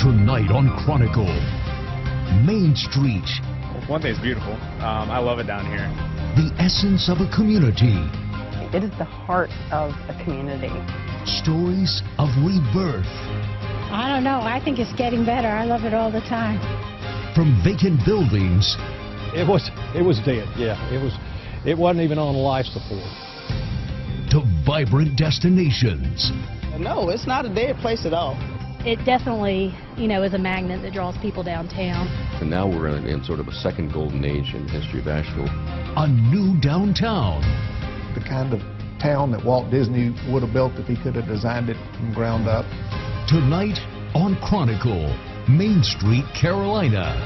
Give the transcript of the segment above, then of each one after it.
Tonight on Chronicle, Main Street. One thing is beautiful. I love it down here. The essence of a community. It is the heart of a community. Stories of rebirth. I don't know. I think it's getting better. I love it all the time. From vacant buildings. It was dead. Yeah, it wasn't even on life support. To vibrant destinations. No, it's not a dead place at all. It definitely, is a magnet that draws people downtown. And now we're in sort of a second golden age in the history of Asheville. A new downtown. The kind of town that Walt Disney would have built if he could have designed it from ground up. Tonight on Chronicle, Main Street, Carolina.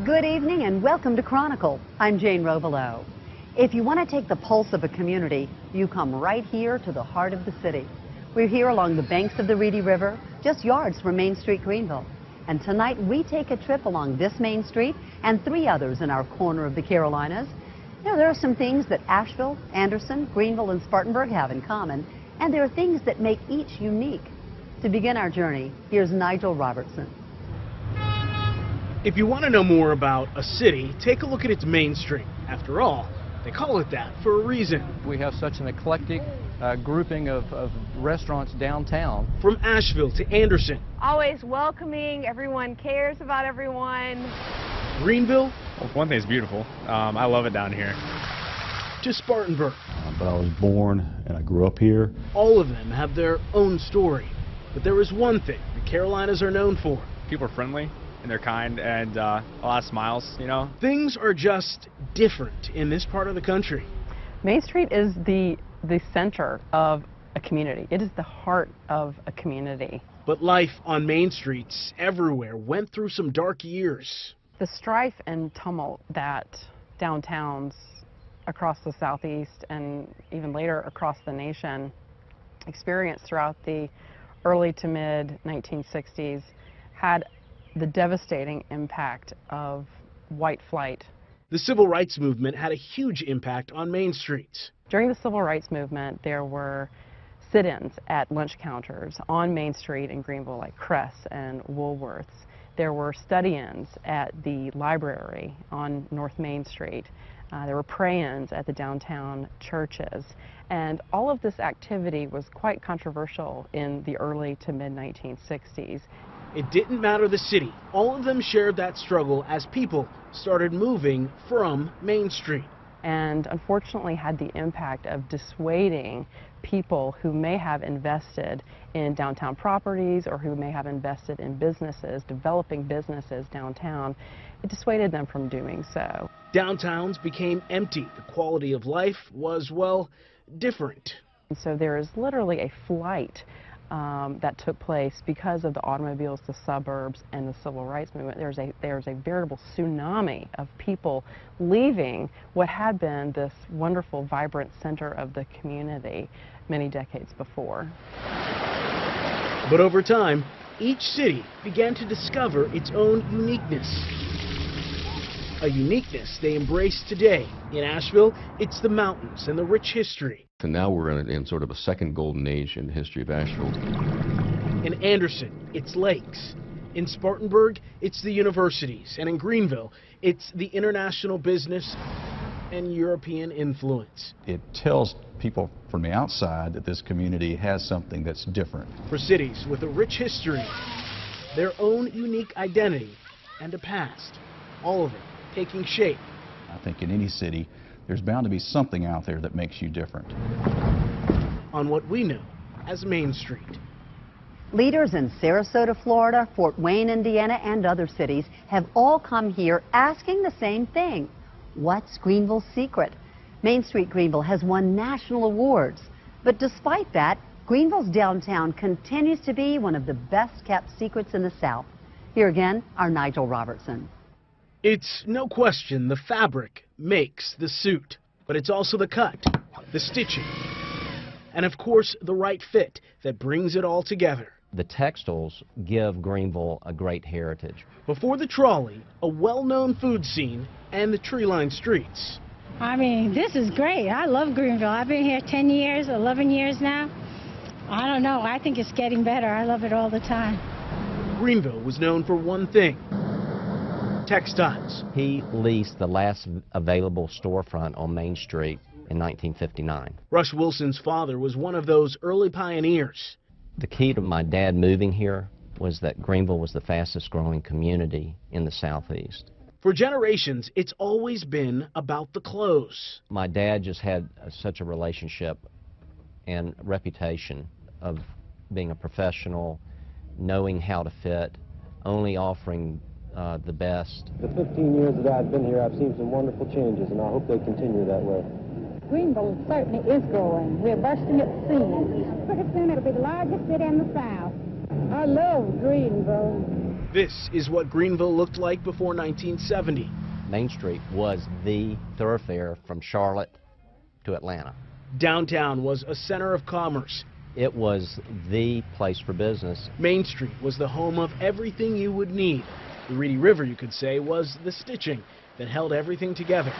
Good evening and welcome to Chronicle. I'm Jane Rovelo. If you want to take the pulse of a community, you come right here to the heart of the city. We're here along the banks of the Reedy River, just yards from Main Street, Greenville. And tonight we take a trip along this Main Street and 3 others in our corner of the Carolinas. There are some things that Asheville, Anderson, Greenville, and Spartanburg have in common, and there are things that make each unique. To begin our journey, here's Nigel Robertson. If you want to know more about a city, take a look at its Main Street. After all, they call it that for a reason. We have such an eclectic grouping of restaurants downtown. From Asheville to Anderson. Always welcoming, everyone cares about everyone. Greenville. One thing is beautiful. I love it down here. To Spartanburg. But I was born and I grew up here. All of them have their own story. But there is one thing the Carolinas are known for. People are friendly and they're kind and a lot of smiles, Things are just different in this part of the country. Main Street is the center of a community. It is the heart of a community. But life on Main Streets everywhere went through some dark years. The strife and tumult that downtowns across the Southeast and even later across the nation experienced throughout the early to mid 1960s had the devastating impact of white flight. The civil rights movement had a huge impact on Main Street. During the civil rights movement, there were sit-ins at lunch counters on Main Street in Greenville, like Cress and Woolworths. There were study-ins at the library on North Main Street. There were pray-ins at the downtown churches. And all of this activity was quite controversial in the early to mid-1960s. It didn't matter the city. All of them shared that struggle as people started moving from Main Street. And unfortunately had the impact of dissuading people who may have invested in downtown properties or who may have invested in businesses, developing businesses downtown. It dissuaded them from doing so. Downtowns became empty. The quality of life was, well, different. And so there is literally a flight that took place because of the automobiles, the suburbs, and the civil rights movement. There's a veritable tsunami of people leaving what had been this wonderful, vibrant center of the community many decades before. But over time, each city began to discover its own uniqueness. A uniqueness they embrace today. In Asheville, it's the mountains and the rich history. And now we're in sort of a second golden age in the history of Asheville. In Anderson, it's lakes. In Spartanburg, it's the universities. And in Greenville, it's the international business and European influence. It tells people from the outside that this community has something that's different. For cities with a rich history, their own unique identity, and a past, all of it taking shape. I think in any city, there's bound to be something out there that makes you different. On what we know as Main Street. Leaders in Sarasota, Florida, Fort Wayne, Indiana, and other cities have all come here asking the same thing. What's Greenville's secret? Main Street Greenville has won national awards. But despite that, Greenville's downtown continues to be one of the best kept secrets in the South. Here again, our Nigel Robertson. It's no question the fabric makes the suit, but it's also the cut, the stitching, and of course the right fit that brings it all together. The textiles give Greenville a great heritage. Before the trolley, a well-known food scene, and the tree-lined streets. I mean, this is great. I love Greenville. I've been here 10 years, 11 years now. I don't know. I think it's getting better. I love it all the time. Greenville was known for one thing: textiles. He leased the last available storefront on Main Street in 1959. Rush Wilson's father was one of those early pioneers. The key to my dad moving here was that Greenville was the fastest growing community in the Southeast. For generations, it's always been about the clothes. My dad just had such a relationship and reputation of being a professional, knowing how to fit, only offering the best. The 15 years that I've been here, I've seen some wonderful changes, and I hope they continue that way. Greenville certainly is growing. We're bursting at the seams. Pretty soon it'll be the largest city in the South. I love Greenville. This is what Greenville looked like before 1970. Main Street was the thoroughfare from Charlotte to Atlanta. Downtown was a center of commerce. It was the place for business. Main Street was the home of everything you would need. The Reedy River, you could say, was the stitching that held everything together.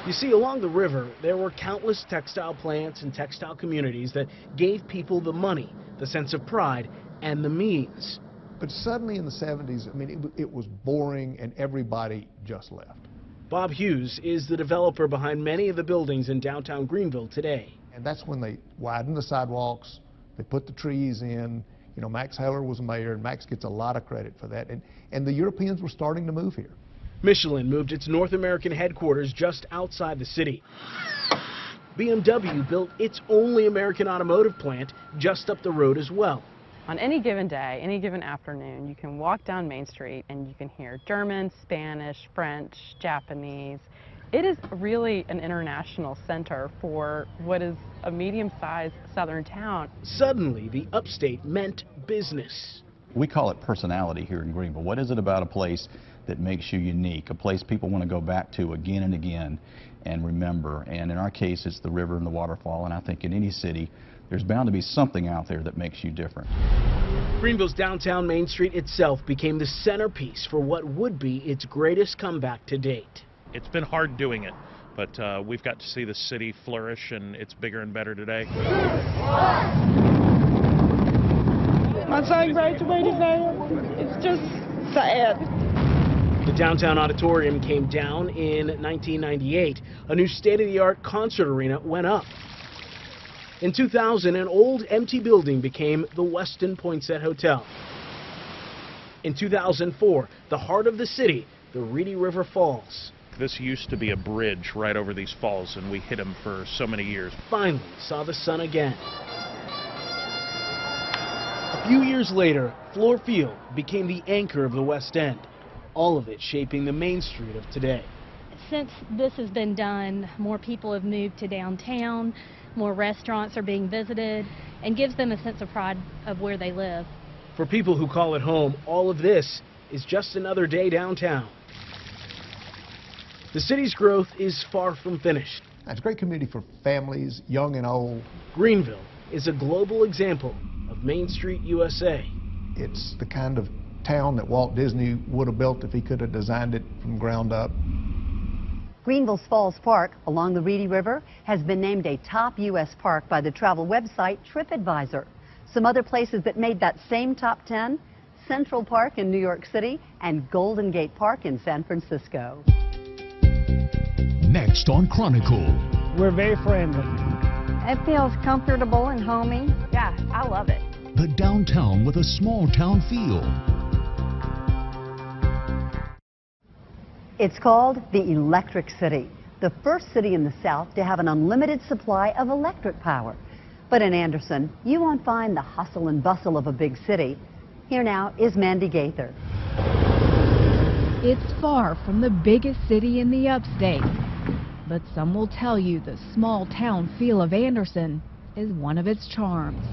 You see, along the river, there were countless textile plants and textile communities that gave people the money, the sense of pride, and the means. But suddenly in the 70s, I mean, it was boring and everybody just left. Bob Hughes is the developer behind many of the buildings in downtown Greenville today. And that's when they widened the sidewalks, they put the trees in. You know, Max Heller was mayor, and Max gets a lot of credit for that. And the Europeans were starting to move here. Michelin moved its North American headquarters just outside the city. BMW built its only American automotive plant just up the road as well. On any given day, any given afternoon, you can walk down Main Street and you can hear German, Spanish, French, Japanese. It is really an international center for what is a medium-sized southern town. Suddenly, the upstate meant business. We call it personality here in Greenville. What is it about a place that makes you unique, a place people want to go back to again and again and remember? And in our case, it's the river and the waterfall, and I think in any city, there's bound to be something out there that makes you different. Greenville's downtown Main Street itself became the centerpiece for what would be its greatest comeback to date. It's been hard doing it, but we've got to see the city flourish, and it's bigger and better today. My son graduated now. It's just sad. The downtown auditorium came down in 1998. A new state-of-the-art concert arena went up. In 2000, an old empty building became the Westin Poinsett Hotel. In 2004, the heart of the city, the Reedy River Falls. This used to be a bridge right over these falls, and we hit them for so many years. Finally saw the sun again. A few years later, Fluor Field became the anchor of the West End, all of it shaping the Main Street of today. Since this has been done, more people have moved to downtown, more restaurants are being visited, and gives them a sense of pride of where they live. For people who call it home, all of this is just another day downtown. The city's growth is far from finished. It's a great community for families, young and old. Greenville is a global example of Main Street, USA. It's the kind of town that Walt Disney would have built if he could have designed it from ground up. Greenville's Falls Park along the Reedy River has been named a top U.S. park by the travel website TripAdvisor. Some other places that made that same top 10, Central Park in New York City and Golden Gate Park in San Francisco. Next on Chronicle. We're very friendly. It feels comfortable and homey. Yeah, I love it. The downtown with a small town feel. It's called the Electric City, the first city in the South to have an unlimited supply of electric power. But in Anderson, you won't find the hustle and bustle of a big city. Here now is Mandy Gaither. It's far from the biggest city in the upstate, but some will tell you the small town feel of Anderson is one of its charms.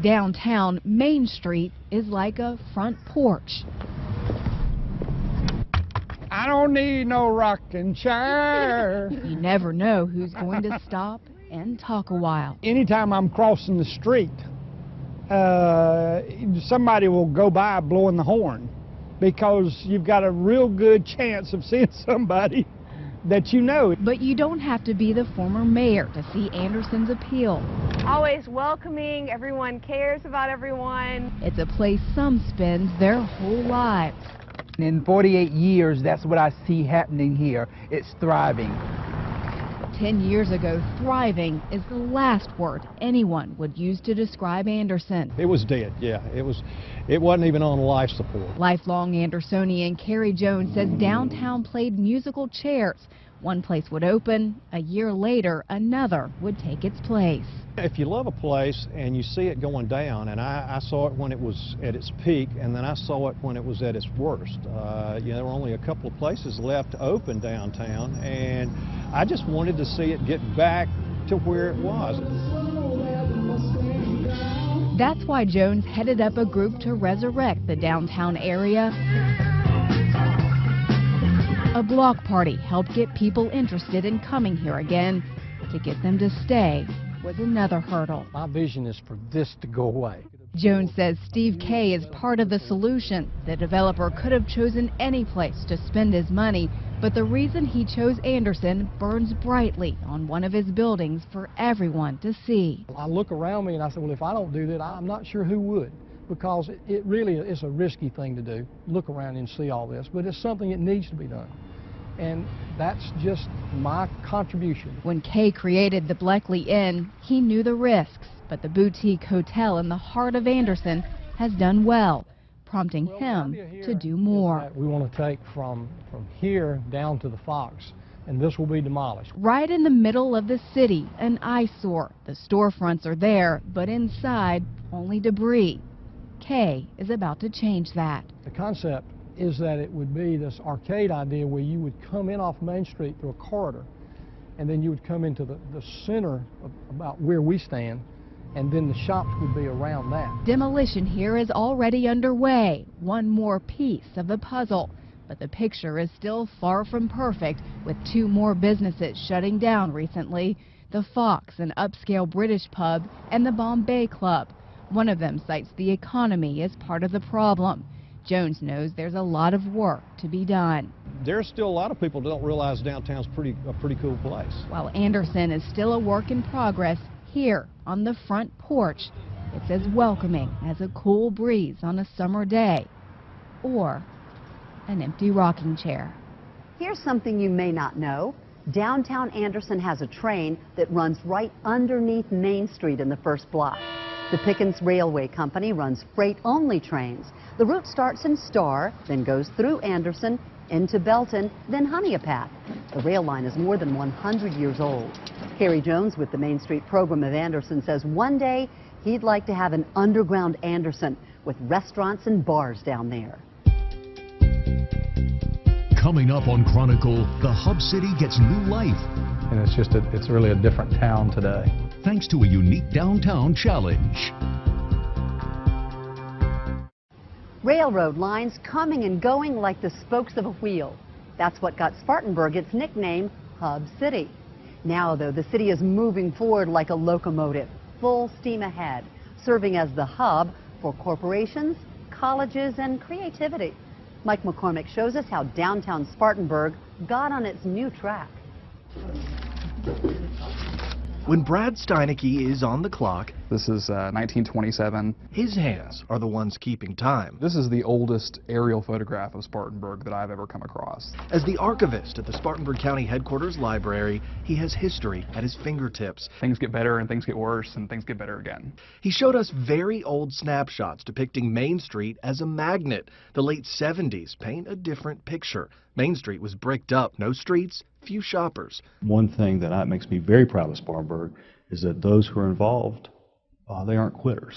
Downtown Main Street is like a front porch. I don't need no rocking chair. You never know who's going to stop and talk a while. Anytime I'm crossing the street, somebody will go by blowing the horn because you've got a real good chance of seeing somebody that you know. But you don't have to be the former mayor to see Anderson's appeal. Always welcoming, everyone cares about everyone. It's a place some spend their whole lives. In 48 years, that's what I see happening here. It's thriving. 10 years ago, thriving is the last word anyone would use to describe Anderson. It was dead, yeah. It wasn't even on life support. Lifelong Andersonian Carrie Jones says downtown played musical chairs. One place would open, a year later another would take its place. If you love a place and you see it going down, and I saw it when it was at its peak, and then I saw it when it was at its worst. There were only a couple of places left open downtown, and I just wanted to see it get back to where it was. That's why Jones headed up a group to resurrect the downtown area. A block party helped get people interested in coming here again. To get them to stay was another hurdle. My vision is for this to go away. Jones says Steve Kay is part of the solution. The developer could have chosen any place to spend his money, but the reason he chose Anderson burns brightly on one of his buildings for everyone to see. I look around me and I said, well, if I don't do that, I'm not sure who would, because it really is a risky thing to do. Look around and see all this, but it's something that needs to be done. And that's just my contribution. When Kay created the Bleckley Inn, he knew the risks, but the boutique hotel in the heart of Anderson has done well, prompting him to do more. We want to take from here down to the Fox, and this will be demolished. Right in the middle of the city, an eyesore. The storefronts are there, but inside, only debris. Kay is about to change that. The concept is that it would be this arcade idea where you would come in off Main Street through a corridor, and then you would come into the center of about where we stand, and then the shops would be around that. Demolition here is already underway, one more piece of the puzzle. But the picture is still far from perfect, with 2 more businesses shutting down recently, the Fox, an upscale British pub, and the Bombay Club. One of them cites the economy as part of the problem. Jones knows there's a lot of work to be done. There's still a lot of people that don't realize downtown's a pretty cool place. While Anderson is still a work in progress, here on the front porch, it's as welcoming as a cool breeze on a summer day or an empty rocking chair. Here's something you may not know. Downtown Anderson has a train that runs right underneath Main Street in the first block. The Pickens Railway Company runs freight-only trains. The route starts in Star, then goes through Anderson, into Belton, then Honeypath. The rail line is more than 100 years old. Carrie Jones with the Main Street program of Anderson says one day he'd like to have an underground Anderson with restaurants and bars down there. Coming up on Chronicle, the Hub City gets new life. And it's really a different town today. Thanks to a unique downtown challenge. Railroad lines coming and going like the spokes of a wheel. That's what got Spartanburg its nickname, Hub City. Now, though, the city is moving forward like a locomotive, full steam ahead, serving as the hub for corporations, colleges, and creativity. Mike McCormick shows us how downtown Spartanburg got on its new track. When Brad Steinecke is on the clock, this is 1927. His hands are the ones keeping time. This is the oldest aerial photograph of Spartanburg that I've ever come across. As the archivist at the Spartanburg County Headquarters Library, he has history at his fingertips. Things get better and things get worse and things get better again. He showed us very old snapshots depicting Main Street as a magnet. The late 70s paint a different picture. Main Street was bricked up, no streets, few shoppers. One thing that makes me very proud of Spartanburg is that those who are involved, they aren't quitters.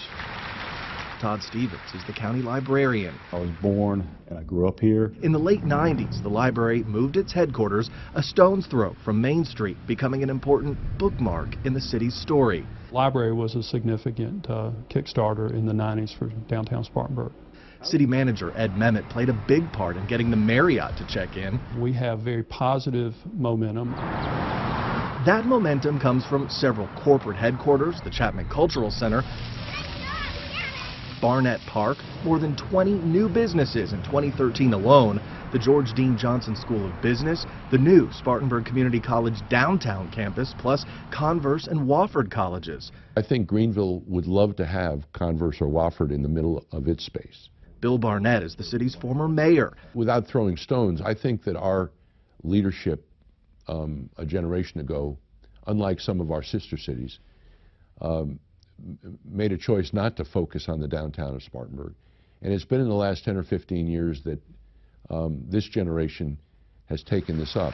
Todd Stevens is the county librarian. I was born and I grew up here. In the late 90s, the library moved its headquarters a stone's throw from Main Street, becoming an important bookmark in the city's story. Library was a significant kickstarter in the 90s for downtown Spartanburg. City manager Ed Memmott played a big part in getting the Marriott to check in. We have very positive momentum. That momentum comes from several corporate headquarters, the Chapman Cultural Center, Barnett Park, more than 20 new businesses in 2013 alone. The the George Dean Johnson School of Business, the new Spartanburg Community College downtown campus, plus Converse and Wofford colleges. I think Greenville would love to have Converse or Wofford in the middle of its space. Bill Barnett is the city's former mayor. Without throwing stones, I think that our leadership a generation ago, unlike some of our sister cities, made a choice not to focus on the downtown of Spartanburg. And it's been in the last 10 or 15 years that this generation has taken this up.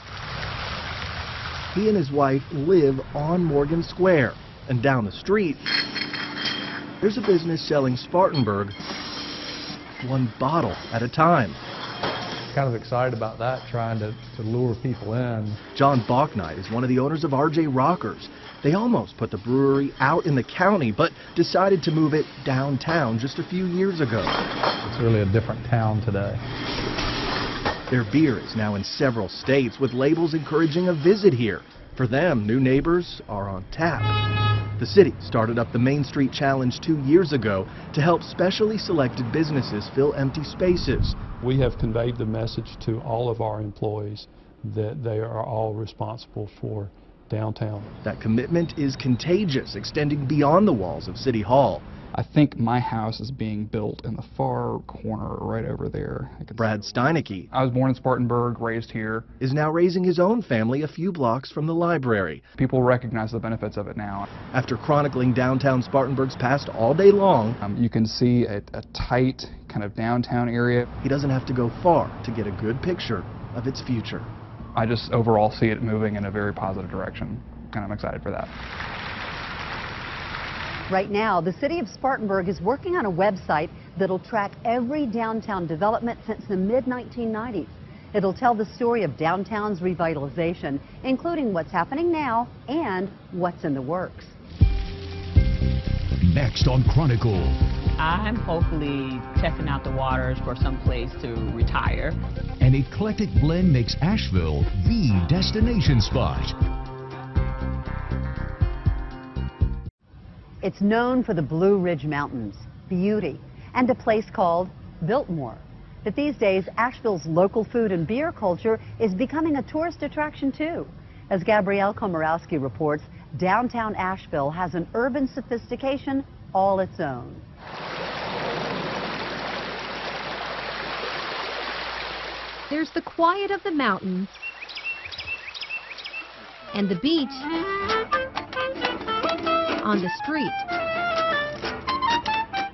He and his wife live on Morgan Square, and down the street, there's a business selling Spartanburg one bottle at a time. Kind of excited about that, trying to lure people in. John Balknight is one of the owners of RJ Rockers. They almost put the brewery out in the county, but decided to move it downtown just a few years ago. It's really a different town today. Their beer is now in several states, with labels encouraging a visit here. For them, new neighbors are on tap. The city started up the Main Street Challenge 2 years ago to help specially selected businesses fill empty spaces. We have conveyed the message to all of our employees that they are all responsible for downtown. That commitment is contagious, extending beyond the walls of City Hall. I think my house is being built in the far corner right over there. Brad Steinecke, I was born in Spartanburg, raised here, is now raising his own family a few blocks from the library. People recognize the benefits of it now. After chronicling downtown Spartanburg's past all day long, you can see a tight kind of downtown area. He doesn't have to go far to get a good picture of its future. I just overall see it moving in a very positive direction, and I'm excited for that. Right now, the city of Spartanburg is working on a website that'll track every downtown development since the mid-1990s. It'll tell the story of downtown's revitalization, including what's happening now and what's in the works. Next on Chronicle. I'm hopefully checking out the waters for some place to retire. An eclectic blend makes Asheville the destination spot. It's known for the Blue Ridge Mountains, beauty, and a place called Biltmore. But these days, Asheville's local food and beer culture is becoming a tourist attraction too. As Gabrielle Komorowski reports, downtown Asheville has an urban sophistication all its own. There's the quiet of the mountains and the beach on the street.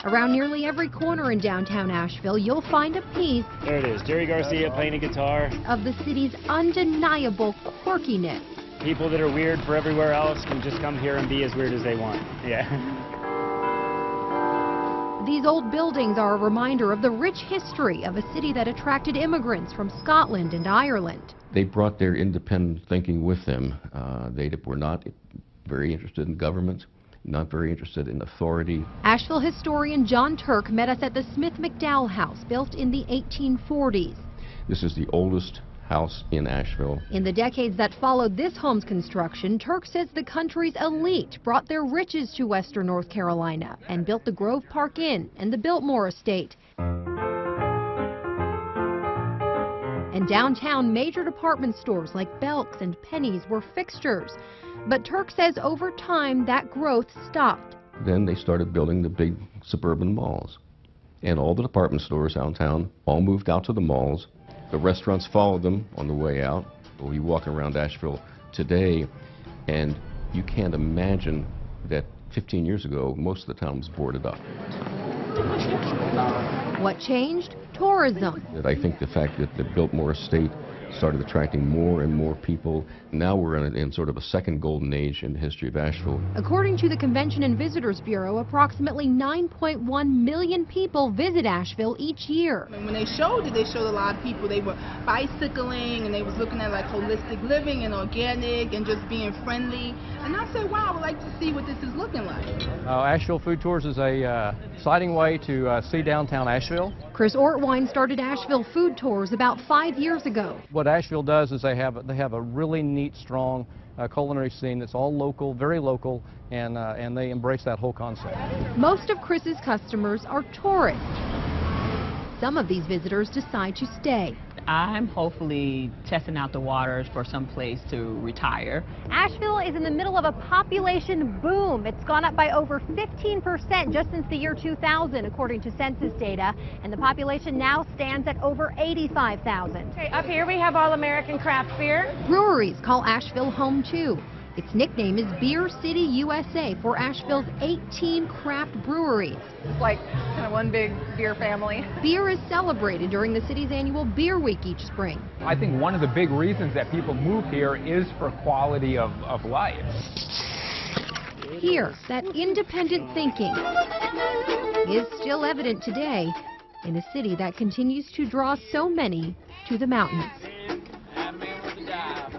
Around nearly every corner in downtown Asheville, you'll find a piece there it is, Jerry Garcia playing a guitar. Of the city's undeniable quirkiness. People that are weird for everywhere else can just come here and be as weird as they want. Yeah. These old buildings are a reminder of the rich history of a city that attracted immigrants from Scotland and Ireland. They brought their independent thinking with them. They were not very interested in government, not very interested in authority. Asheville historian John Turk met us at the Smith McDowell House, built in the 1840s. This is the oldest house in Asheville. In the decades that followed this home's construction, Turk says the country's elite brought their riches to western North Carolina and built the Grove Park Inn and the Biltmore Estate. And downtown, major department stores like Belk's and Penny's were fixtures. But Turk says over time that growth stopped. Then they started building the big suburban malls. And all the department stores downtown all moved out to the malls. The restaurants followed them on the way out. Well, you walk around Asheville today and you can't imagine that 15 years ago most of the town was boarded up. What changed? Tourism. I think the fact that the Biltmore Estate started attracting more and more people. Now we're in sort of a second golden age in the history of Asheville. According to the Convention and Visitors Bureau, approximately 9.1 million people visit Asheville each year. And when they showed it, they showed a lot of people. They were bicycling and they was looking at like holistic living and organic and just being friendly. And I said, wow, I would like to see what this is looking like. Asheville Food Tours is a exciting way to see downtown Asheville. Chris Ortwine started Asheville Food Tours about 5 years ago. What Asheville does is they have a really neat, strong culinary scene that's all local, very local, and they embrace that whole concept. Most of Chris's customers are tourists. Some of these visitors decide to stay. I'm hopefully testing out the waters for some place to retire. Asheville is in the middle of a population boom. It's gone up by over 15% just since the year 2000, according to census data, and the population now stands at over 85,000. Okay, up here we have All-American Craft Beer. Breweries call Asheville home too. Its nickname is Beer City, USA, for Asheville's 18 craft breweries. It's like kind of one big beer family. Beer is celebrated during the city's annual Beer Week each spring. I think one of the big reasons that people move here is for quality of life. Here, that independent thinking is still evident today in a city that continues to draw so many to the mountains.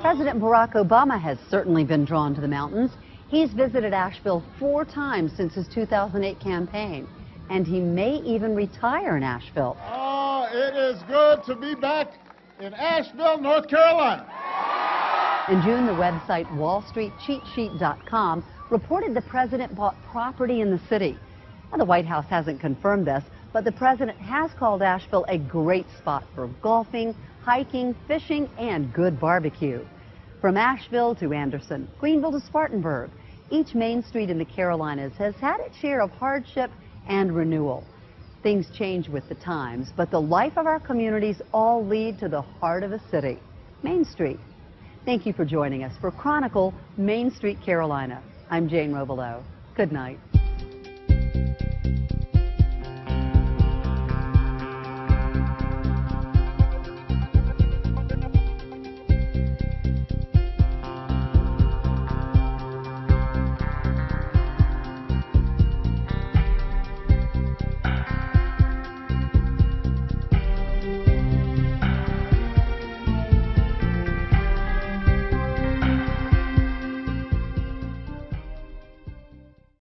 President Barack Obama has certainly been drawn to the mountains. He's visited Asheville 4 times since his 2008 campaign, and he may even retire in Asheville. Oh, it is good to be back in Asheville, North Carolina. In June, the website WallStreetCheatSheet.com reported the president bought property in the city. Now, the White House hasn't confirmed this, but the president has called Asheville a great spot for golfing, hiking, fishing, and good barbecue. From Asheville to Anderson, Greenville to Spartanburg, each main street in the Carolinas has had its share of hardship and renewal. Things change with the times, but the life of our communities all lead to the heart of a city, Main Street. Thank you for joining us for Chronicle, Main Street, Carolina. I'm Jane Rovelo. Good night.